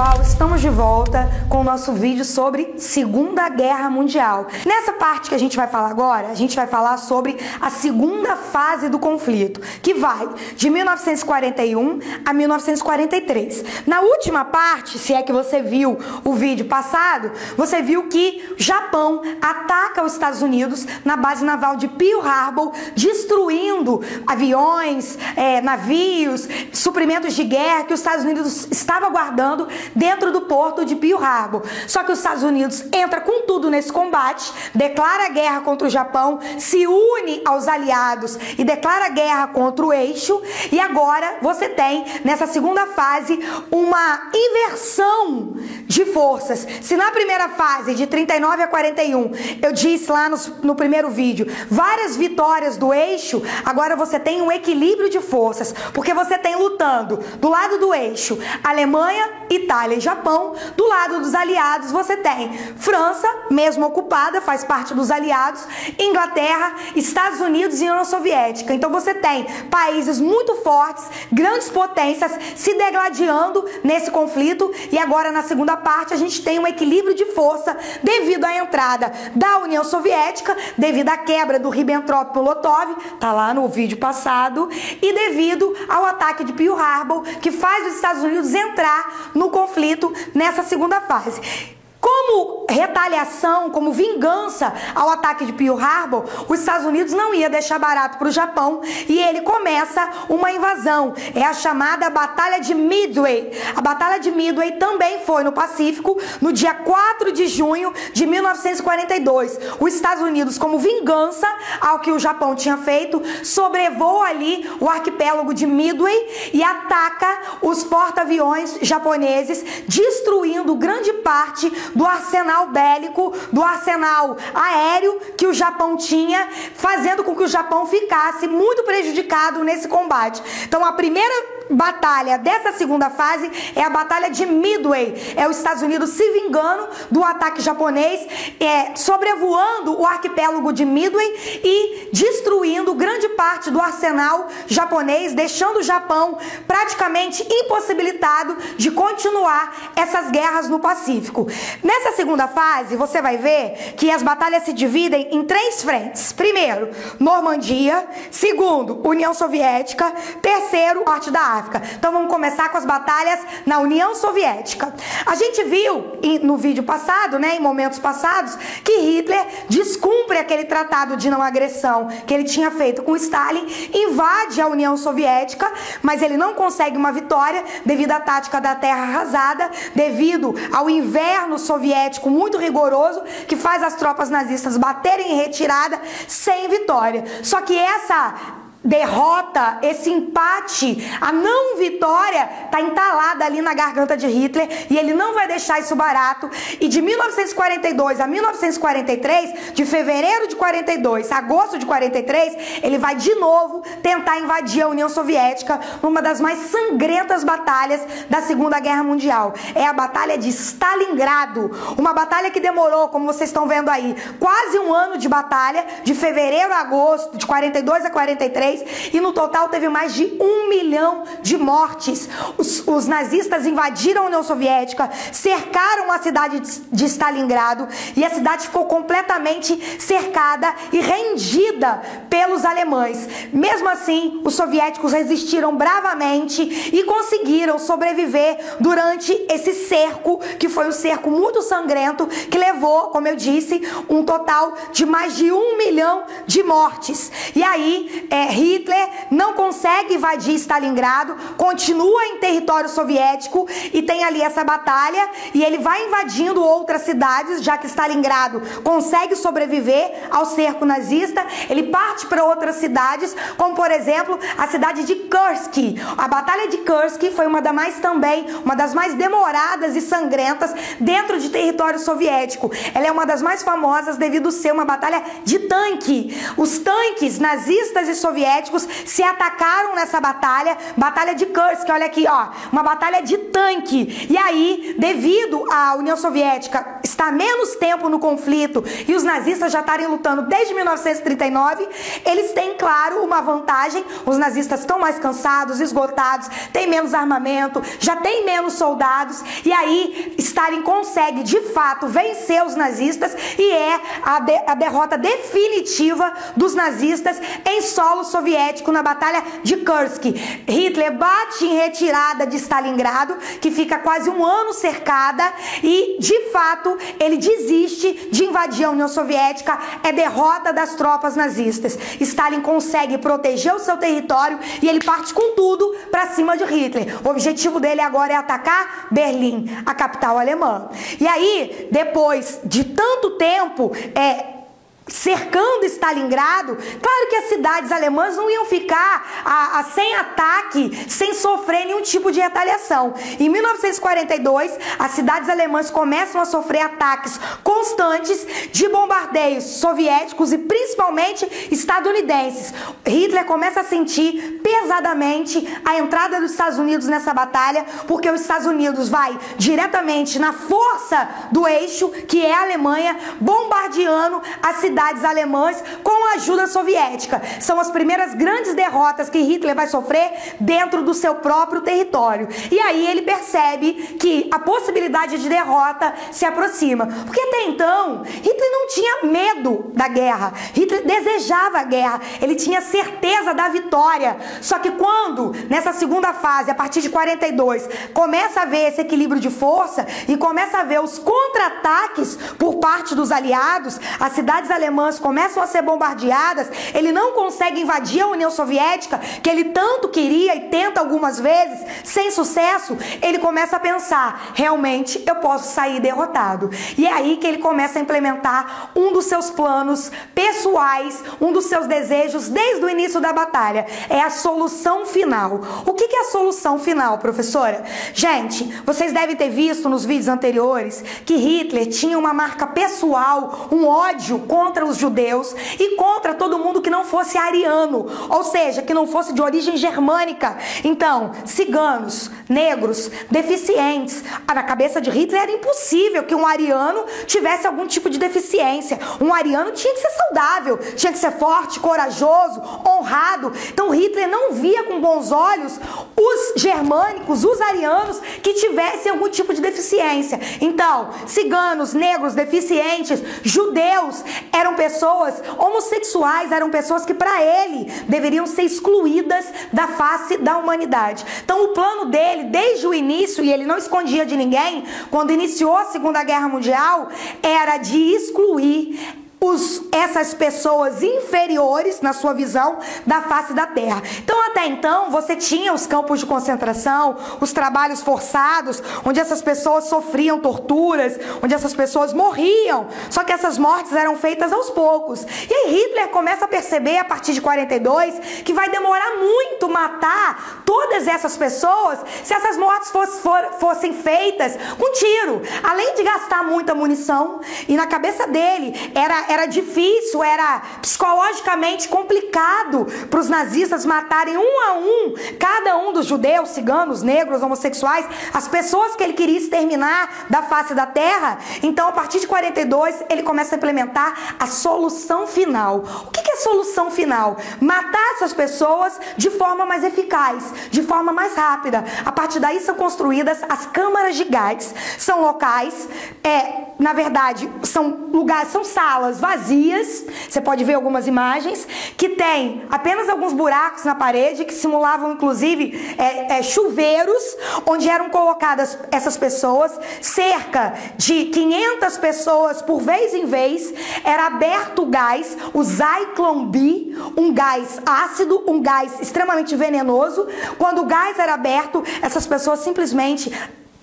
pessoal, estamos de volta com o nosso vídeo sobre Segunda Guerra Mundial. Nessa parte que a gente vai falar agora, a gente vai falar sobre a segunda fase do conflito, que vai de 1941 a 1943. Na última parte, se é que você viu o vídeo passado, você viu que o Japão ataca os Estados Unidos na base naval de Pearl Harbor, destruindo aviões, navios, suprimentos de guerra que os Estados Unidos estava guardando dentro do porto de Pearl Harbor. Só que os Estados Unidos entra com tudo nesse combate, declara guerra contra o Japão, se une aos aliados e declara guerra contra o eixo. E agora você tem nessa segunda fase uma inversão de forças. Se na primeira fase de 39 a 41 eu disse lá no primeiro vídeo várias vitórias do eixo, agora você tem um equilíbrio de forças, porque você tem lutando do lado do eixo Alemanha, Itália e Japão. Do lado dos aliados você tem França, mesmo ocupada, faz parte dos aliados, Inglaterra, Estados Unidos e União Soviética. Então você tem países muito fortes, grandes potências se degladiando nesse conflito. E agora na segunda parte a gente tem um equilíbrio de força devido à entrada da União Soviética, devido à quebra do Ribbentrop-Molotov, tá lá no vídeo passado, e devido ao ataque de Pearl Harbor, que faz os Estados Unidos entrar no conflito nessa segunda fase. Como retaliação, como vingança ao ataque de Pearl Harbor, os Estados Unidos não ia deixar barato para o Japão e ele começa uma invasão. É a chamada Batalha de Midway. A Batalha de Midway também foi no Pacífico, no dia 4 de junho de 1942. Os Estados Unidos, como vingança ao que o Japão tinha feito, sobrevoa ali o arquipélago de Midway e ataca os porta-aviões japoneses, destruindo grande parte do arsenal bélico, do arsenal aéreo que o Japão tinha, fazendo com que o Japão ficasse muito prejudicado nesse combate. Então a primeira batalha dessa segunda fase é a Batalha de Midway. É os Estados Unidos se vingando do ataque japonês, sobrevoando o arquipélago de Midway e destruindo grande parte do arsenal japonês, deixando o Japão praticamente impossibilitado de continuar essas guerras no Pacífico. Nessa segunda fase, você vai ver que as batalhas se dividem em três frentes. Primeiro, Normandia. Segundo, União Soviética. Terceiro, Norte da África. Então vamos começar com as batalhas na União Soviética. A gente viu no vídeo passado, em momentos passados, que Hitler descumpre aquele tratado de não agressão que ele tinha feito com Stalin, invade a União Soviética, mas ele não consegue uma vitória devido à tática da terra arrasada, devido ao inverno soviético muito rigoroso que faz as tropas nazistas baterem em retirada sem vitória. Só que essa derrota, esse empate, a não vitória está entalada ali na garganta de Hitler e ele não vai deixar isso barato. E de 1942 a 1943, de fevereiro de 42 a agosto de 43, ele vai de novo tentar invadir a União Soviética numa das mais sangrentas batalhas da Segunda Guerra Mundial. É a Batalha de Stalingrado, uma batalha que demorou, como vocês estão vendo aí, quase um ano de batalha, de fevereiro a agosto de 42 a 43. E no total teve mais de 1 milhão de mortes. Os nazistas invadiram a União Soviética, cercaram a cidade de Stalingrado e a cidade ficou completamente cercada e rendida pelos alemães. Mesmo assim, os soviéticos resistiram bravamente e conseguiram sobreviver durante esse cerco, que foi um cerco muito sangrento, que levou, como eu disse, um total de mais de 1 milhão de mortes. E aí, Hitler não consegue invadir Stalingrado, continua em território soviético e tem ali essa batalha e ele vai invadindo outras cidades, já que Stalingrado consegue sobreviver ao cerco nazista. Ele parte para outras cidades, como por exemplo a cidade de Kursk. A Batalha de Kursk foi uma das mais demoradas e sangrentas dentro de território soviético. Ela é uma das mais famosas devido a ser uma batalha de tanque. Os tanques nazistas e soviéticos se atacaram nessa batalha de Kursk. Olha aqui, ó, uma batalha de tanque. E aí, devido à União Soviética estar menos tempo no conflito e os nazistas já estarem lutando desde 1939, eles têm, claro, uma vantagem. Os nazistas estão mais cansados, esgotados, têm menos armamento, já tem menos soldados, e aí Stalin consegue, de fato, vencer os nazistas, e é a derrota definitiva dos nazistas em solo soviético na Batalha de Kursk. Hitler bate em retirada de Stalingrado, que fica quase um ano cercada, e, de fato, ele desiste de invadir a União Soviética. É derrota das tropas nazistas. Stalin consegue proteger o seu território e ele parte com tudo para cima de Hitler. O objetivo dele agora é atacar Berlim, a capital alemã. E aí, depois de tanto tempo cercando Stalingrado, claro que as cidades alemãs não iam ficar sem ataque, sem sofrer nenhum tipo de retaliação. Em 1942, as cidades alemãs começam a sofrer ataques constantes de bombardeios soviéticos e principalmente estadunidenses. Hitler começa a sentir pesadamente a entrada dos Estados Unidos nessa batalha, porque os Estados Unidos vai diretamente na força do eixo, que é a Alemanha, bombardeando as cidades alemãs com a ajuda soviética. São as primeiras grandes derrotas que Hitler vai sofrer dentro do seu próprio território. E aí ele percebe que a possibilidade de derrota se aproxima. Porque até então, Hitler não tinha medo da guerra. Hitler desejava a guerra. Ele tinha certeza da vitória. Só que quando, nessa segunda fase, a partir de 42, começa a ver esse equilíbrio de força e começa a ver os contra-ataques por parte dos aliados, as cidades alemãs começam a ser bombardeadas, ele não consegue invadir a União Soviética, que ele tanto queria e tenta algumas vezes, sem sucesso. Ele começa a pensar, realmente eu posso sair derrotado. E é aí que ele começa a implementar um dos seus planos pessoais, um dos seus desejos desde o início da batalha. É a solução final. O que é a solução final, professora? Gente, vocês devem ter visto nos vídeos anteriores que Hitler tinha uma marca pessoal, um ódio contra os judeus e contra todo mundo que não fosse ariano, ou seja, que não fosse de origem germânica. Então, ciganos, negros, deficientes. Na cabeça de Hitler era impossível que um ariano tivesse algum tipo de deficiência. Um ariano tinha que ser saudável, tinha que ser forte, corajoso, honrado. Então Hitler não via com bons olhos os germânicos, os arianos que tivessem algum tipo de deficiência. Então, ciganos, negros, deficientes, judeus eram pessoas, homossexuais eram pessoas que para ele deveriam ser excluídas da face da humanidade. Então o plano dele, desde o início, e ele não escondia de ninguém, quando iniciou a Segunda Guerra Mundial, era de excluir essas pessoas inferiores, na sua visão, da face da Terra. Então, até então, você tinha os campos de concentração, os trabalhos forçados, onde essas pessoas sofriam torturas, onde essas pessoas morriam. Só que essas mortes eram feitas aos poucos. E aí Hitler começa a perceber, a partir de 42, que vai demorar muito matar todas essas pessoas se essas mortes fossem feitas com tiro. Além de gastar muita munição, e na cabeça dele era difícil, era psicologicamente complicado para os nazistas matarem um a um cada um dos judeus, ciganos, negros, homossexuais, as pessoas que ele queria exterminar da face da terra. Então, a partir de 42, ele começa a implementar a solução final. O que é a solução final? Matar essas pessoas de forma mais eficaz, de forma mais rápida. A partir daí são construídas as câmaras de gás. São locais, na verdade, são lugares, são salas vazias, você pode ver algumas imagens, que tem apenas alguns buracos na parede, que simulavam inclusive chuveiros, onde eram colocadas essas pessoas, cerca de 500 pessoas por vez em vez, era aberto o gás, o Zyklon B, um gás ácido, um gás extremamente venenoso. Quando o gás era aberto, essas pessoas simplesmente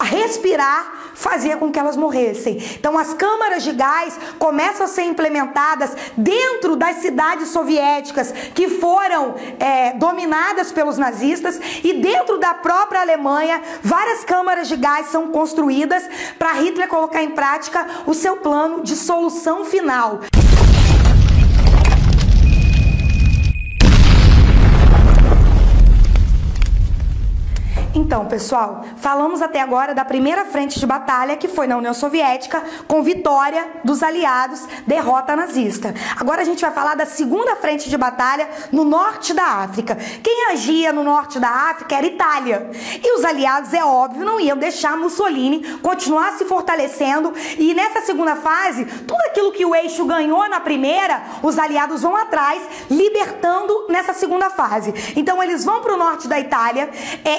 respirar fazia com que elas morressem. Então as câmaras de gás começam a ser implementadas dentro das cidades soviéticas que foram dominadas pelos nazistas, e dentro da própria Alemanha várias câmaras de gás são construídas para Hitler colocar em prática o seu plano de solução final. Então, pessoal, falamos até agora da primeira frente de batalha, que foi na União Soviética, com vitória dos aliados, derrota nazista. Agora a gente vai falar da segunda frente de batalha no norte da África. Quem agia no norte da África era a Itália. E os aliados, é óbvio, não iam deixar Mussolini continuar se fortalecendo. E nessa segunda fase, tudo aquilo que o eixo ganhou na primeira, os aliados vão atrás, libertando nessa segunda fase. Então eles vão para o norte da Itália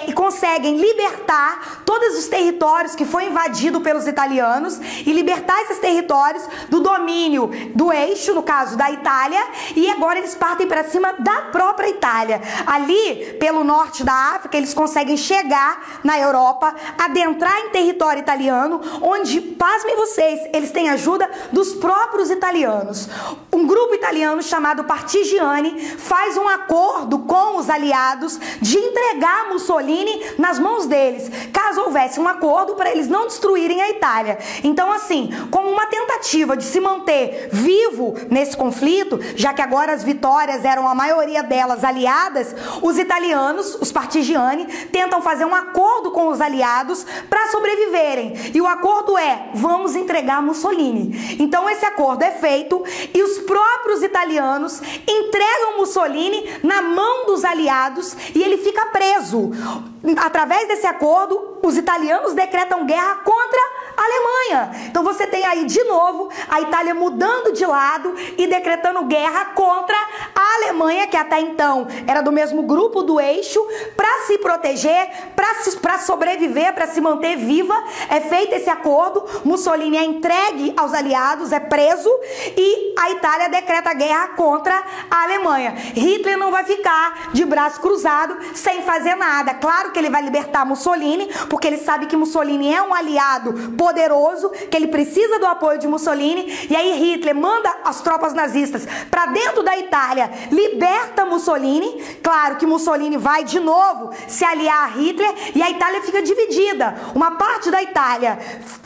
e conseguem libertar todos os territórios que foi invadido pelos italianos e libertar esses territórios do domínio do eixo, no caso da Itália, e agora eles partem para cima da própria Itália. Ali, pelo norte da África, eles conseguem chegar na Europa, adentrar em território italiano, onde, pasmem vocês, eles têm ajuda dos próprios italianos. Um grupo italiano chamado Partigiani faz um acordo com os aliados de entregar Mussolini nas mãos deles, caso houvesse um acordo para eles não destruírem a Itália. Então, assim, como uma tentativa de se manter vivo nesse conflito, já que agora as vitórias eram a maioria delas aliadas, os italianos, os Partigiani, tentam fazer um acordo com os aliados para sobreviverem. E o acordo é: vamos entregar Mussolini. Então esse acordo é feito e os próprios italianos entregam Mussolini na mão dos aliados e ele fica preso. Através desse acordo, os italianos decretam guerra contra a Alemanha. Então você tem aí de novo a Itália mudando de lado e decretando guerra contra a Alemanha, que até então era do mesmo grupo do eixo, para se proteger, para sobreviver, para se manter viva. É feito esse acordo, Mussolini é entregue aos aliados, é preso e a Itália decreta guerra contra a Alemanha. Hitler não vai ficar de braço cruzado sem fazer nada. Claro que ele vai libertar Mussolini, porque ele sabe que Mussolini é um aliado poderoso, que ele precisa do apoio de Mussolini, e aí Hitler manda as tropas nazistas para dentro da Itália, liberta Mussolini. Claro que Mussolini vai de novo se aliar a Hitler e a Itália fica dividida. Uma parte da Itália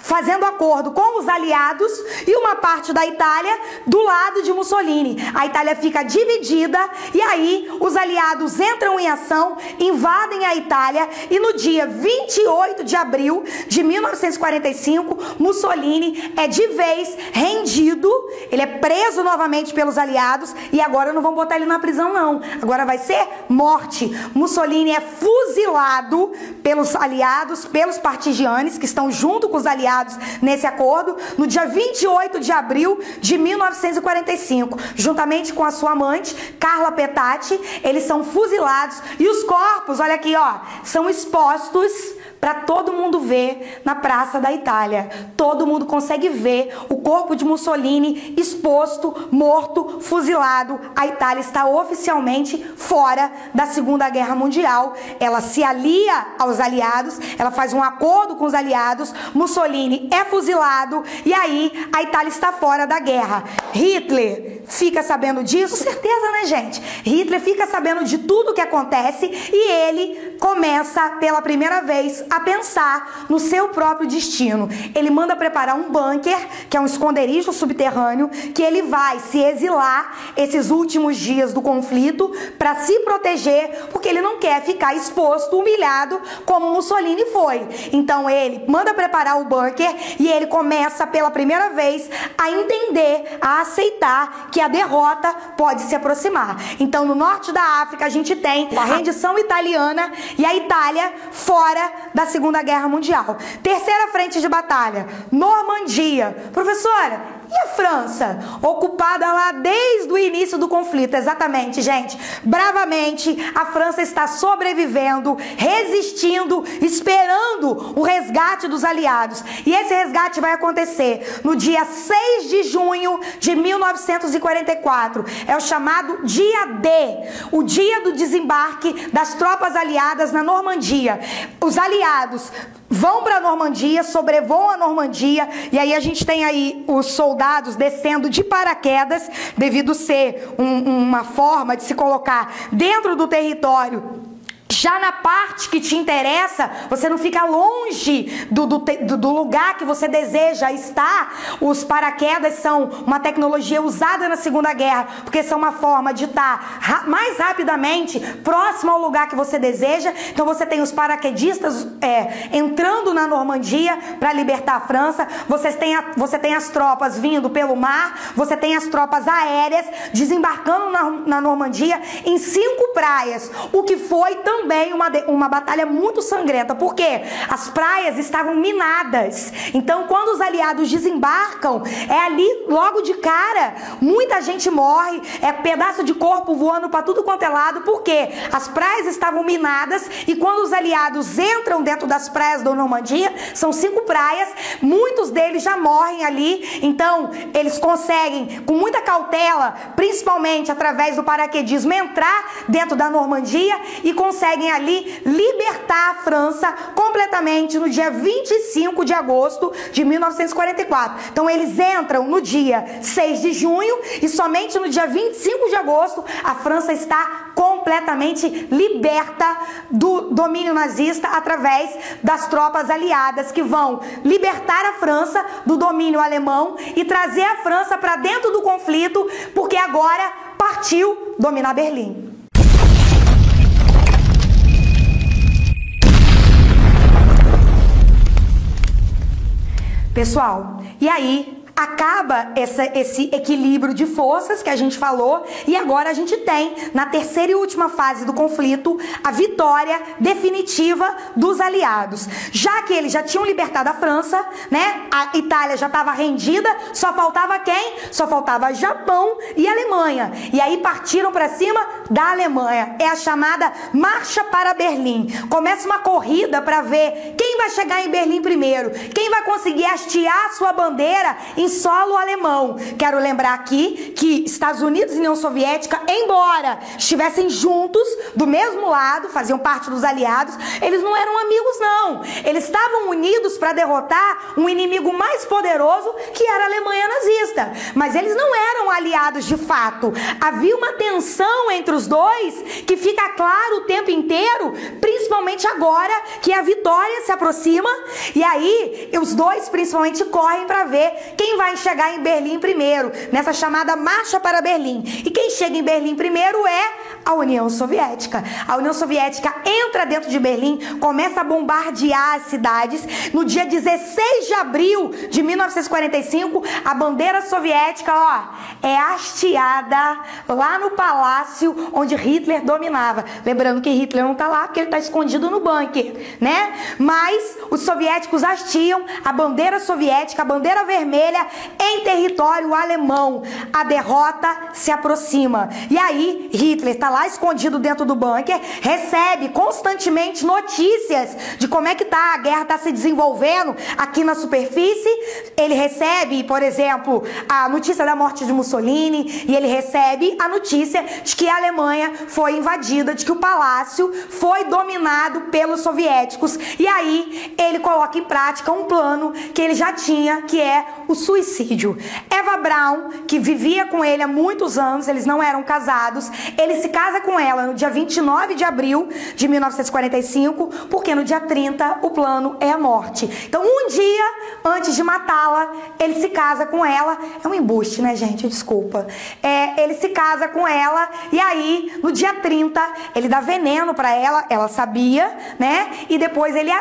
fazendo acordo com os aliados e uma parte da Itália do lado de Mussolini. A Itália fica dividida e aí os aliados entram em ação, invadem a Itália e no dia 28 de abril de 1945, Mussolini é de vez rendido, ele é preso novamente pelos aliados e agora não vão botar ele na prisão não, agora vai ser morte. Mussolini é fuzilado pelos aliados, pelos partigianes que estão junto com os aliados nesse acordo, no dia 28 de abril de 1945, juntamente com a sua amante, Carla Petacci. Eles são fuzilados e os corpos, olha aqui, ó, são expostos para todo mundo ver na Praça da Itália. Todo mundo consegue ver o corpo de Mussolini exposto, morto, fuzilado. A Itália está oficialmente fora da Segunda Guerra Mundial. Ela se alia aos aliados, ela faz um acordo com os aliados, Mussolini é fuzilado e aí a Itália está fora da guerra. Hitler fica sabendo disso? Com certeza, né, gente? Hitler fica sabendo de tudo que acontece e ele começa pela primeira vez a pensar no seu próprio destino. Ele manda preparar um bunker, que é um esconderijo subterrâneo, que ele vai se exilar esses últimos dias do conflito para se proteger, porque ele não quer ficar exposto, humilhado, como Mussolini foi. Então ele manda preparar o bunker e ele começa pela primeira vez a entender, a aceitar que a derrota pode se aproximar. Então no norte da África a gente tem a rendição italiana e a Itália fora da Segunda Guerra Mundial. Terceira frente de batalha, Normandia. Professora, e a França? Ocupada lá desde o início do conflito. Exatamente, gente. Bravamente, a França está sobrevivendo, resistindo, esperando o resgate dos aliados. E esse resgate vai acontecer no dia 6 de junho de 1944. É o chamado Dia D, o dia do desembarque das tropas aliadas na Normandia. Os aliados vão para a Normandia, sobrevoam a Normandia, e aí a gente tem aí os soldados descendo de paraquedas, devido ser uma forma de se colocar dentro do território Já na parte que te interessa, você não fica longe do lugar que você deseja estar. Os paraquedas são uma tecnologia usada na Segunda Guerra, porque são uma forma de estar mais rapidamente próximo ao lugar que você deseja. Então você tem os paraquedistas entrando na Normandia para libertar a França. Você tem as tropas vindo pelo mar, você tem as tropas aéreas desembarcando na Normandia em 5 praias, o que foi também uma batalha muito sangrenta, porque as praias estavam minadas. Então, quando os aliados desembarcam, ali logo de cara, muita gente morre, pedaço de corpo voando para tudo quanto é lado, porque as praias estavam minadas, e quando os aliados entram dentro das praias da Normandia, são 5 praias, muitos deles já morrem ali. Então, eles conseguem, com muita cautela, principalmente através do paraquedismo, entrar dentro da Normandia e conseguem ali libertar a França completamente no dia 25 de agosto de 1944. Então eles entram no dia 6 de junho e somente no dia 25 de agosto a França está completamente liberta do domínio nazista através das tropas aliadas que vão libertar a França do domínio alemão e trazer a França para dentro do conflito, porque agora partiu dominar Berlim. Pessoal, e aí acaba esse equilíbrio de forças que a gente falou, e agora a gente tem, na terceira e última fase do conflito, a vitória definitiva dos aliados. Já que eles já tinham libertado a França, né? A Itália já estava rendida, só faltava quem? Só faltava Japão e Alemanha. E aí partiram para cima da Alemanha. É a chamada Marcha para Berlim. Começa uma corrida para ver quem vai chegar em Berlim primeiro, quem vai conseguir hastear sua bandeira em solo alemão. Quero lembrar aqui que Estados Unidos e União Soviética, embora estivessem juntos, do mesmo lado, faziam parte dos aliados, eles não eram amigos não. Eles estavam unidos para derrotar um inimigo mais poderoso, que era a Alemanha nazista. Mas eles não eram aliados de fato. Havia uma tensão entre os dois que fica claro o tempo inteiro, principalmente agora que a vitória se aproxima. E aí, os dois principalmente correm para ver quem vai chegar em Berlim primeiro, nessa chamada Marcha para Berlim. E quem chega em Berlim primeiro é a União Soviética. A União Soviética entra dentro de Berlim, começa a bombardear as cidades. No dia 16 de abril de 1945, a bandeira soviética, é hasteada lá no palácio onde Hitler dominava. Lembrando que Hitler não está lá porque ele está escondido no bunker, né? Mas os soviéticos hasteam a bandeira soviética, a bandeira vermelha, em território alemão. A derrota se aproxima. E aí, Hitler está lá escondido dentro do bunker, recebe constantemente notícias de como é que a guerra está se desenvolvendo aqui na superfície. Ele recebe, por exemplo, a notícia da morte de Mussolini, e ele recebe a notícia de que a Alemanha foi invadida, de que o palácio foi dominado pelos soviéticos. E aí, ele coloca em prática um plano que ele já tinha, que é o suicídio. Eva Braun, que vivia com ele há muitos anos, eles não eram casados, ele se casa com ela no dia 29 de abril de 1945, porque no dia 30 o plano é a morte. Então, um dia antes de matá-la, ele se casa com ela. É um embuste, né, gente? Desculpa. Ele se casa com ela, e aí, no dia 30, ele dá veneno pra ela sabia, né? E depois ele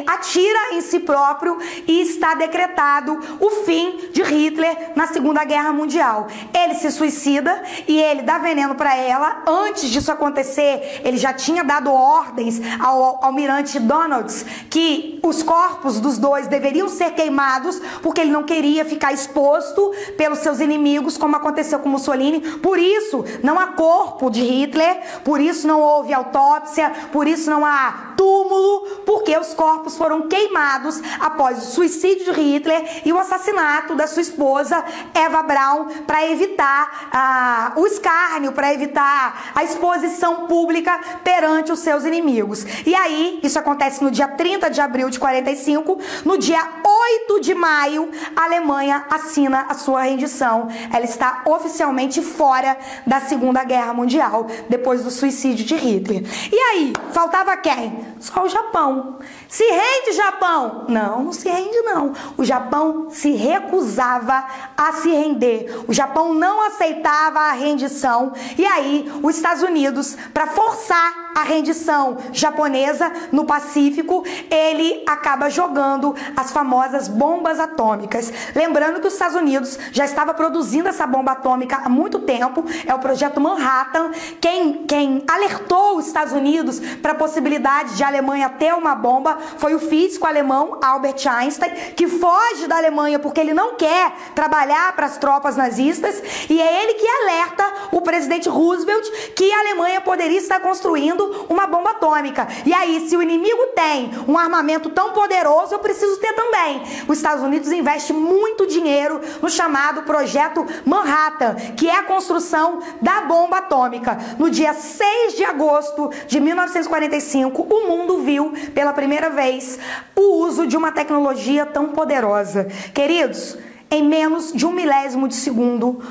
atira em si próprio, e está decretado o fim de Hitler na Segunda Guerra Mundial. Ele se suicida e ele dá veneno para ela. Antes disso acontecer, ele já tinha dado ordens ao almirante Donalds que os corpos dos dois deveriam ser queimados, porque ele não queria ficar exposto pelos seus inimigos, como aconteceu com Mussolini. Por isso, não há corpo de Hitler, por isso não houve autópsia, por isso não há túmulo, porque os corpos foram queimados após o suicídio de Hitler e o assassinato da sua esposa, Eva Braun, para evitar o escárnio, para evitar a exposição pública perante os seus inimigos. E aí, isso acontece no dia 30 de abril de 45, no dia 8 de maio, a Alemanha assina a sua rendição. Ela está oficialmente fora da Segunda Guerra Mundial, depois do suicídio de Hitler. E aí, faltava quem? Só o Japão. Se rende, Japão? Não, não se rende não. O Japão se recusava a se render. O Japão não aceitava a rendição. E aí, os Estados Unidos, para forçar a rendição japonesa no Pacífico, ele acaba jogando as famosas bombas atômicas. Lembrando que os Estados Unidos já estava produzindo essa bomba atômica há muito tempo, é o projeto Manhattan. Quem alertou os Estados Unidos para a possibilidade de a Alemanha ter uma bomba foi o físico alemão Albert Einstein, que foge da Alemanha porque ele não quer trabalhar para as tropas nazistas, e é ele que alerta o presidente Roosevelt que a Alemanha poderia estar construindo uma bomba atômica. E aí, se o inimigo tem um armamento tão poderoso, eu preciso ter também. Os Estados Unidos investem muito dinheiro no chamado projeto Manhattan, que é a construção da bomba atômica. No dia 6 de agosto de 1945, o mundo viu pela primeira vez o uso de uma tecnologia tão poderosa. Queridos, em menos de 1 milésimo de segundo,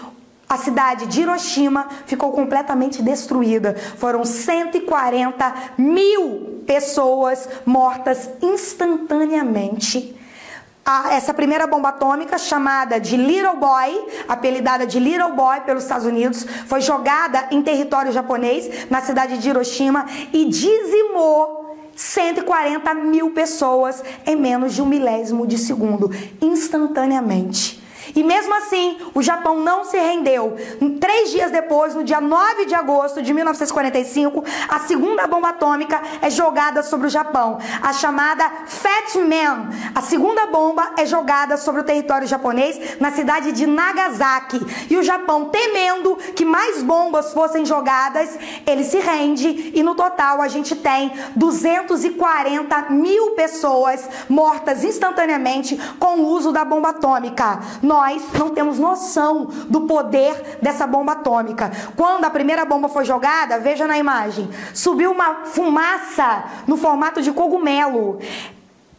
a cidade de Hiroshima ficou completamente destruída. Foram 140 mil pessoas mortas instantaneamente. Essa primeira bomba atômica, chamada de Little Boy, apelidada de Little Boy pelos Estados Unidos, foi jogada em território japonês, na cidade de Hiroshima, e dizimou 140 mil pessoas em menos de 1 milésimo de segundo, instantaneamente. E mesmo assim, o Japão não se rendeu. 3 dias depois, no dia 9 de agosto de 1945, a segunda bomba atômica é jogada sobre o Japão, a chamada Fat Man. A segunda bomba é jogada sobre o território japonês, na cidade de Nagasaki. E o Japão, temendo que mais bombas fossem jogadas, ele se rende, e no total a gente tem 240 mil pessoas mortas instantaneamente com o uso da bomba atômica. Nós não temos noção do poder dessa bomba atômica. Quando a primeira bomba foi jogada, veja na imagem, subiu uma fumaça no formato de cogumelo.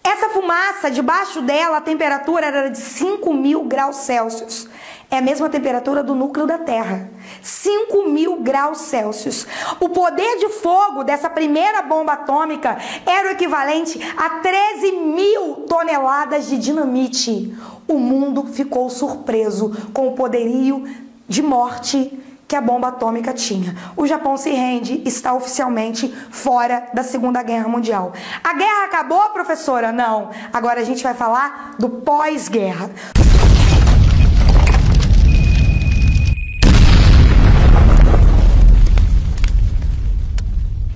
Essa fumaça, debaixo dela, a temperatura era de 5.000 graus Celsius. É a mesma temperatura do núcleo da Terra. 5.000 graus Celsius. O poder de fogo dessa primeira bomba atômica era o equivalente a 13.000 toneladas de dinamite. O mundo ficou surpreso com o poderio de morte que a bomba atômica tinha. O Japão se rende e está oficialmente fora da Segunda Guerra Mundial. A guerra acabou, professora? Não. Agora a gente vai falar do pós-guerra.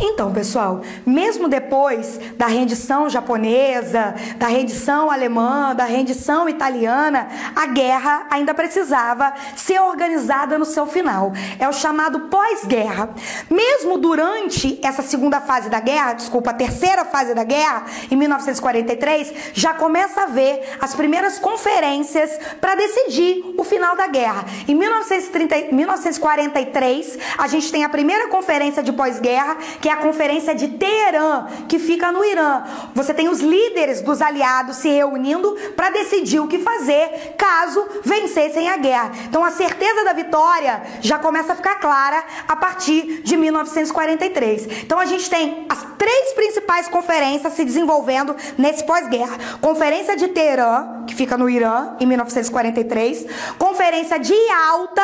Então, pessoal, mesmo depois da rendição japonesa, da rendição alemã, da rendição italiana, a guerra ainda precisava ser organizada no seu final. É o chamado pós-guerra. Mesmo durante essa segunda fase da guerra, a terceira fase da guerra, em 1943, já começa a haver as primeiras conferências para decidir o final da guerra. Em 1943, a gente tem a primeira conferência de pós-guerra, que é a Conferência de Teherã, que fica no Irã. Você tem os líderes dos aliados se reunindo para decidir o que fazer caso vencessem a guerra. Então a certeza da vitória já começa a ficar clara a partir de 1943. Então a gente tem as 3 principais conferências se desenvolvendo nesse pós-guerra. Conferência de Teherã, que fica no Irã, em 1943. Conferência de Yalta,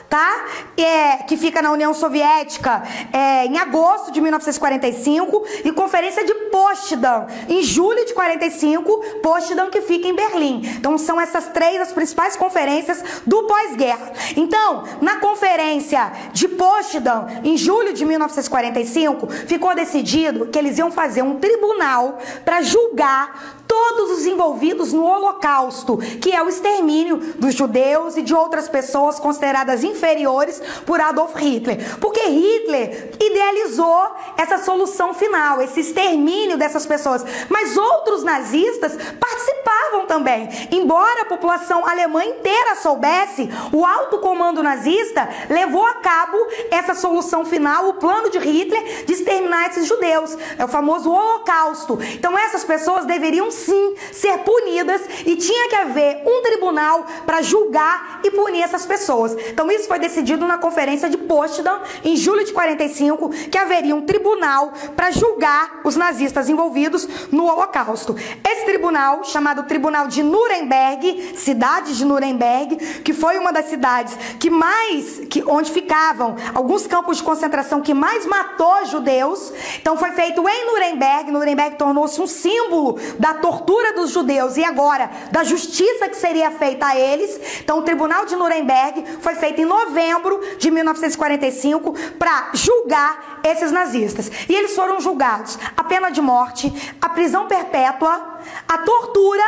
tá? Que fica na União Soviética, em agosto de 1945, e Conferência de Potsdam, em julho de 45, Potsdam, que fica em Berlim. Então são essas 3 as principais conferências do pós-guerra. Então, na Conferência de Potsdam, em julho de 1945, ficou decidido que eles iam fazer um tribunal para julgar todos os envolvidos no Holocausto, que é o extermínio dos judeus e de outras pessoas consideradas inferiores por Adolf Hitler. Porque Hitler idealizou essa solução final, esse extermínio dessas pessoas, mas outros nazistas participavam também. Embora a população alemã inteira soubesse, o alto comando nazista levou a cabo essa solução final, o plano de Hitler de exterminar esses judeus, é o famoso Holocausto. Então essas pessoas deveriam sim ser punidas e tinha que haver um tribunal para julgar e punir essas pessoas. Então isso foi decidido na Conferência de Potsdam em julho de 45, que haveria um tribunal para julgar os nazistas envolvidos no Holocausto. Esse tribunal, chamado Tribunal de Nuremberg, cidade de Nuremberg, que foi uma das cidades onde ficavam alguns campos de concentração que mais matou judeus. Então foi feito em Nuremberg. Nuremberg tornou-se um símbolo da tortura dos judeus e agora da justiça que seria feita a eles. Então o Tribunal de Nuremberg foi feito em novembro de 1945 para julgar esses nazistas. E eles foram julgados a pena de morte, a prisão perpétua, a tortura,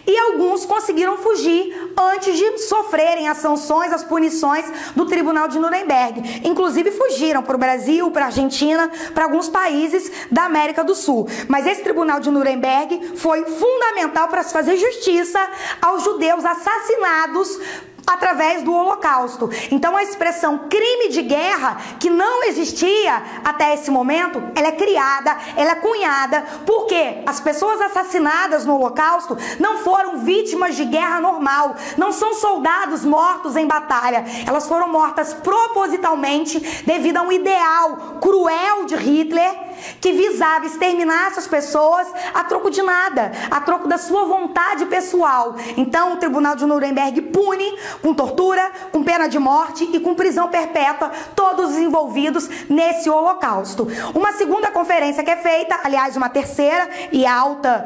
e alguns conseguiram fugir antes de sofrerem as sanções, as punições do Tribunal de Nuremberg. Inclusive fugiram para o Brasil, para a Argentina, para alguns países da América do Sul. Mas esse Tribunal de Nuremberg foi fundamental para se fazer justiça aos judeus assassinados através do Holocausto. Então a expressão crime de guerra, que não existia até esse momento, ela é criada, ela é cunhada, porque as pessoas assassinadas no Holocausto não foram vítimas de guerra normal, não são soldados mortos em batalha, elas foram mortas propositalmente devido a um ideal cruel de Hitler, que visava exterminar essas pessoas a troco de nada, a troco da sua vontade pessoal. Então o Tribunal de Nuremberg pune com tortura, com pena de morte e com prisão perpétua todos os envolvidos nesse Holocausto. Uma segunda conferência que é feita, aliás, uma terceira e alta,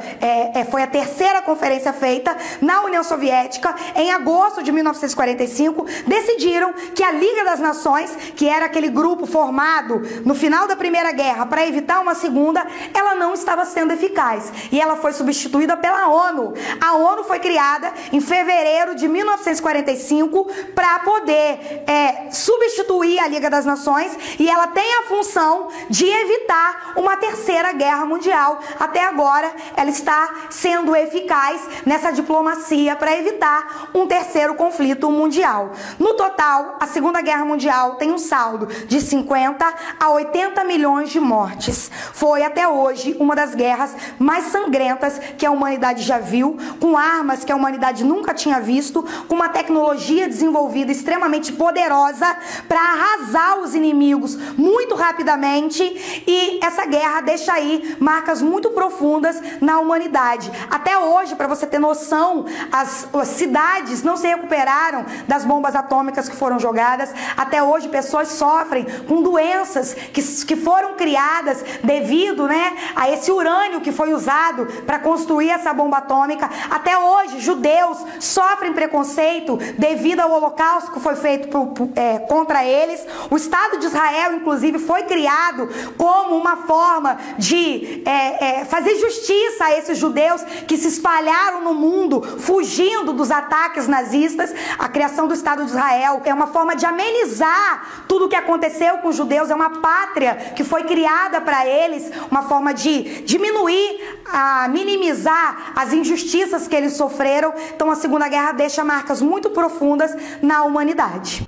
foi a terceira conferência feita na União Soviética, em agosto de 1945, decidiram que a Liga das Nações, que era aquele grupo formado no final da Primeira Guerra para evitar uma segunda, ela não estava sendo eficaz e ela foi substituída pela ONU. A ONU foi criada em fevereiro de 1945 para poder substituir a Liga das Nações, e ela tem a função de evitar uma terceira guerra mundial. Até agora ela está sendo eficaz nessa diplomacia para evitar um terceiro conflito mundial. No total, a Segunda Guerra Mundial tem um saldo de 50 a 80 milhões de mortes. Foi até hoje uma das guerras mais sangrentas que a humanidade já viu, com armas que a humanidade nunca tinha visto, com uma tecnologia desenvolvida extremamente poderosa para arrasar os inimigos muito rapidamente, e essa guerra deixa aí marcas muito profundas na humanidade. Até hoje, para você ter noção, as cidades não se recuperaram das bombas atômicas que foram jogadas. Até hoje pessoas sofrem com doenças que foram criadas devido, a esse urânio que foi usado para construir essa bomba atômica. Até hoje judeus sofrem preconceito devido ao Holocausto que foi feito contra eles. O Estado de Israel, inclusive, foi criado como uma forma de fazer justiça a esses judeus que se espalharam no mundo fugindo dos ataques nazistas. A criação do Estado de Israel é uma forma de amenizar tudo o que aconteceu com os judeus, é uma pátria que foi criada para eles, uma forma de diminuir, minimizar as injustiças que eles sofreram. Então a Segunda Guerra deixa marcas muito profundas na humanidade.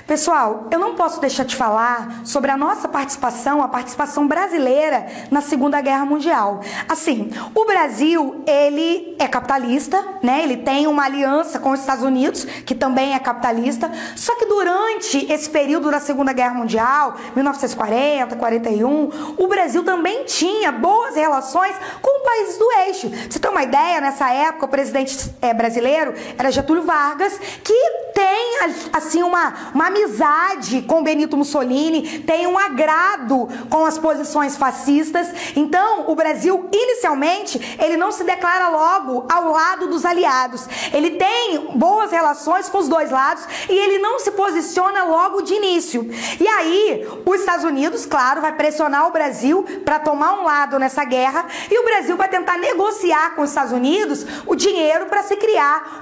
Pessoal, eu não posso deixar de falar sobre a nossa participação, a participação brasileira na Segunda Guerra Mundial. Assim, o Brasil, ele é capitalista, Ele tem uma aliança com os Estados Unidos, que também é capitalista, só que durante esse período da Segunda Guerra Mundial, 1940, 41, o Brasil também tinha boas relações com países do eixo. Pra você ter uma ideia, nessa época, o presidente brasileiro era Getúlio Vargas, que tem tem assim uma amizade com Benito Mussolini, tem um agrado com as posições fascistas. Então, o Brasil, inicialmente, ele não se declara logo ao lado dos aliados. Ele tem boas relações com os dois lados e ele não se posiciona logo de início. E aí, os Estados Unidos, claro, vai pressionar o Brasil para tomar um lado nessa guerra, e o Brasil vai tentar negociar com os Estados Unidos o dinheiro para se criar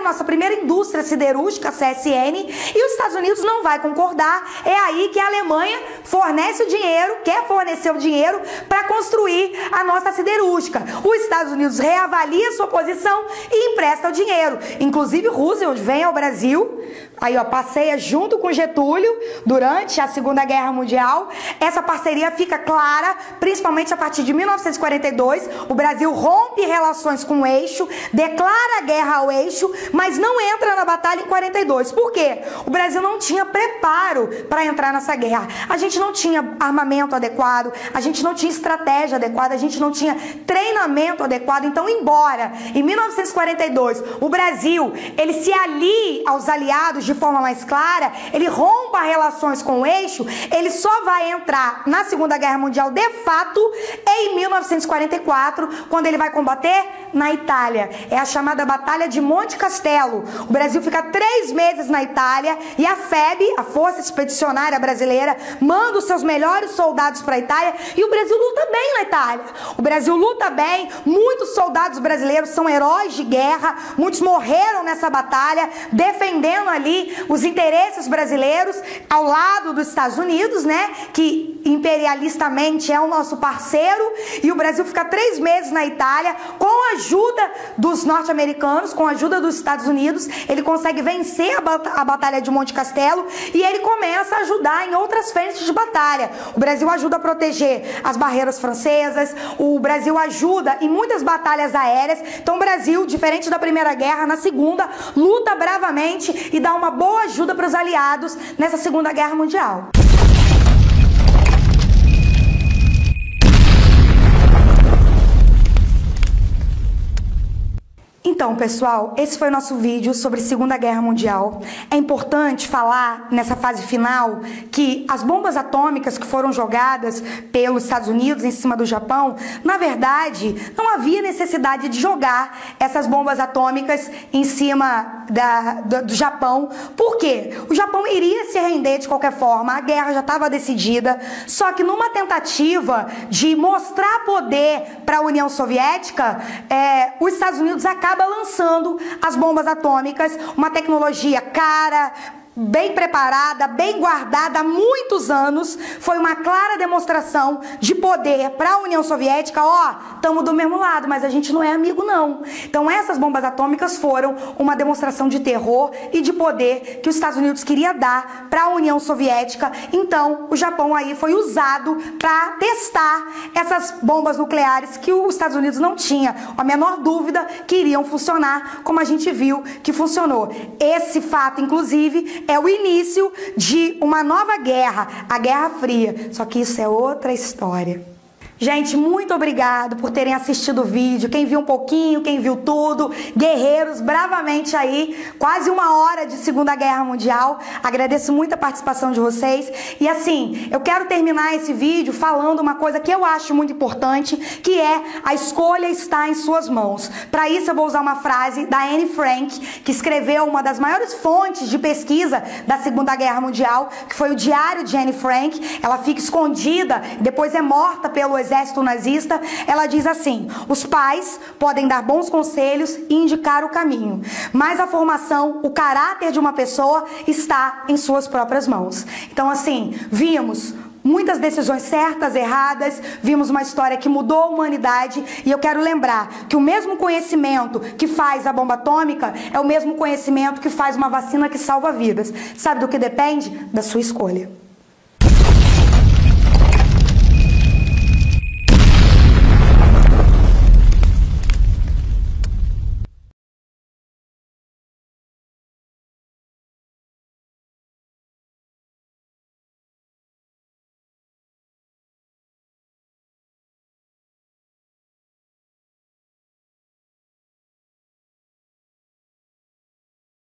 nossa primeira indústria siderúrgica, a CSN, e os Estados Unidos não vai concordar. É aí que a Alemanha fornece o dinheiro, quer fornecer o dinheiro para construir a nossa siderúrgica. Os Estados Unidos reavalia sua posição e empresta o dinheiro. Inclusive, Roosevelt vem ao Brasil, aí ó, passeia junto com Getúlio durante a Segunda Guerra Mundial. Essa parceria fica clara, principalmente a partir de 1942. O Brasil rompe relações com o eixo, declara guerra ao eixo, mas não entra na batalha em 42. Por quê? O Brasil não tinha preparo para entrar nessa guerra. A gente não tinha armamento adequado, a gente não tinha estratégia adequada, a gente não tinha treinamento adequado. Então, embora em 1942 o Brasil ele se alie aos aliados de forma mais clara, ele rompa relações com o eixo, ele só vai entrar na Segunda Guerra Mundial de fato em 1944, quando ele vai combater na Itália. É a chamada Batalha de Monte Castelo. O Brasil fica 3 meses na Itália e a FEB, a Força Expedicionária Brasileira, manda os seus melhores soldados para a Itália, e o Brasil luta bem na Itália. O Brasil luta bem, muitos soldados brasileiros são heróis de guerra, muitos morreram nessa batalha, defendendo ali os interesses brasileiros ao lado dos Estados Unidos, né, que imperialistamente é o nosso parceiro, e o Brasil fica 3 meses na Itália. Com a ajuda dos norte-americanos, com a ajuda dos Estados Unidos, ele consegue vencer a Batalha de Monte Castelo, e ele começa a ajudar em outras frentes de batalha. O Brasil ajuda a proteger as barreiras francesas, o Brasil ajuda em muitas batalhas aéreas. Então o Brasil, diferente da Primeira Guerra, na Segunda, luta bravamente e dá uma boa ajuda para os aliados nessa Segunda Guerra Mundial. Então, pessoal, esse foi o nosso vídeo sobre Segunda Guerra Mundial. É importante falar, nessa fase final, que as bombas atômicas que foram jogadas pelos Estados Unidos em cima do Japão, na verdade, não havia necessidade de jogar essas bombas atômicas em cima do Japão. Por quê? O Japão iria se render de qualquer forma, a guerra já estava decidida, só que numa tentativa de mostrar poder para a União Soviética, os Estados Unidos acaba lançando as bombas atômicas, uma tecnologia cara, bem preparada, bem guardada há muitos anos. Foi uma clara demonstração de poder para a União Soviética. Ó, estamos do mesmo lado, mas a gente não é amigo não. Então essas bombas atômicas foram uma demonstração de terror e de poder que os Estados Unidos queria dar para a União Soviética. Então o Japão aí foi usado para testar essas bombas nucleares que os Estados Unidos não tinha a menor dúvida que iriam funcionar, como a gente viu que funcionou. Esse fato, inclusive, é o início de uma nova guerra, a Guerra Fria. Só que isso é outra história. Gente, muito obrigado por terem assistido o vídeo. Quem viu um pouquinho, quem viu tudo. Guerreiros, bravamente aí. Quase 1 hora de Segunda Guerra Mundial. Agradeço muito a participação de vocês. E assim, eu quero terminar esse vídeo falando uma coisa que eu acho muito importante, que é: a escolha está em suas mãos. Para isso eu vou usar uma frase da Anne Frank, que escreveu uma das maiores fontes de pesquisa da Segunda Guerra Mundial, que foi o Diário de Anne Frank. Ela fica escondida, depois é morta pelo exército nazista. Ela diz assim: os pais podem dar bons conselhos e indicar o caminho, mas a formação, o caráter de uma pessoa está em suas próprias mãos. Então, assim, vimos muitas decisões certas, erradas, vimos uma história que mudou a humanidade, e eu quero lembrar que o mesmo conhecimento que faz a bomba atômica é o mesmo conhecimento que faz uma vacina que salva vidas. Sabe do que depende? Da sua escolha.